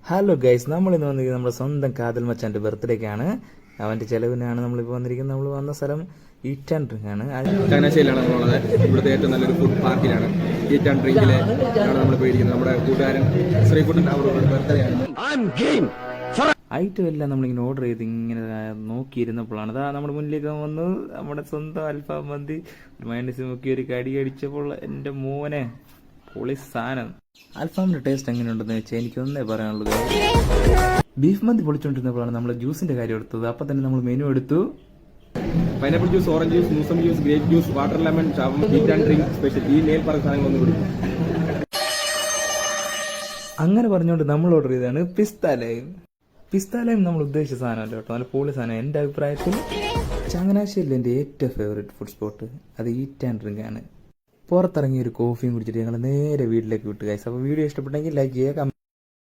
Hello guys, നമ്മളിന്ന് വന്നിരിക്കുന്നത് നമ്മുടെ സ്വന്തം കാതൽ മച്ചാൻ്റെ ബർത്ത്ഡേക്കാണ്. അവൻ്റെ ചെലവിനാണ് നമ്മളിപ്പോൾ വന്നിരിക്കുന്നത്. നമ്മൾ വന്ന സ്ഥലം ഈറ്റ് ആൻഡ് ഡ്രിങ്ക് ആണ്. ചങ്ങനാശ്ശേരിയിലാണ് നമ്മളുള്ളത്. ഇവിടുത്തെ ഏറ്റവും നല്ലൊരു ഫുഡ് പാർക്കിലാണ് ഈറ്റ് ആൻഡ് ഡ്രിങ്കിലെ നമ്മൾ പോയിരിക്കുന്നത്. നമ്മുടെ കൂട്ടുകാരൻ ശ്രീകുട്ടൻ അവരുടെ ബർത്ത്ഡേ ആണ്. ഐറ്റം എല്ലാം നമ്മളിങ്ങനെ ഓർഡർ ചെയ്ത് ഇങ്ങനെ നോക്കിയിരുന്നപ്പോഴാണ് അതാ നമ്മുടെ മുന്നിലേക്ക് വന്ന് നമ്മുടെ സ്വന്തം അൽഫാം മന്തി മൈനസ് നോക്കി ഒരു കടി അടിച്ചപ്പോൾ എൻ്റെ മോനെ പൊളി സാധനം. അൽഫാമിന്റെ ടേസ്റ്റ് എങ്ങനെയുണ്ടെന്ന് വെച്ചാൽ എനിക്കൊന്നേ പറയാനുള്ളത്. ബീഫ് മന്തി പൊളിച്ചോണ്ടിരുന്നപ്പോഴാണ് നമ്മൾ ജ്യൂസിന്റെ കാര്യം എടുത്തത്. അപ്പൊ തന്നെ നമ്മൾ മെനു എടുത്തു. പൈനാപ്പിൾ ജ്യൂസ്, ഓറഞ്ച് ജ്യൂസ്, മൂസം juice, grape juice, water lemon, eat and drink special, ഈ നേൽ പറഞ്ഞ സാധനങ്ങളൊന്നും കൊടുക്കും. അങ്ങനെ പറഞ്ഞുകൊണ്ട് നമ്മൾ ഓർഡർ ചെയ്തതാണ് പിസ്താലയും. പിസ്താലയും നമ്മൾ ഉദ്ദേശിച്ച സാധനമല്ല കേട്ടോ, നല്ല പൊളി സാധനം. എൻ്റെ അഭിപ്രായത്തിൽ ചങ്ങനാശ്ശേരിയിൽ എൻ്റെ ഏറ്റവും ഫേവറേറ്റ് ഫുഡ് സ്പോട്ട് അത് ഈറ്റ് ആൻഡ് ഡ്രിങ്ക് ആണ്. പുറത്തിറങ്ങി ഒരു കോഫിയും കുടിച്ചിട്ട് ഞങ്ങൾ നേരെ വീട്ടിലേക്ക് വിട്ടു ഗൈസ്. അപ്പോൾ വീഡിയോ ഇഷ്ടപ്പെട്ടെങ്കിൽ ലൈക്ക് ചെയ്യുക.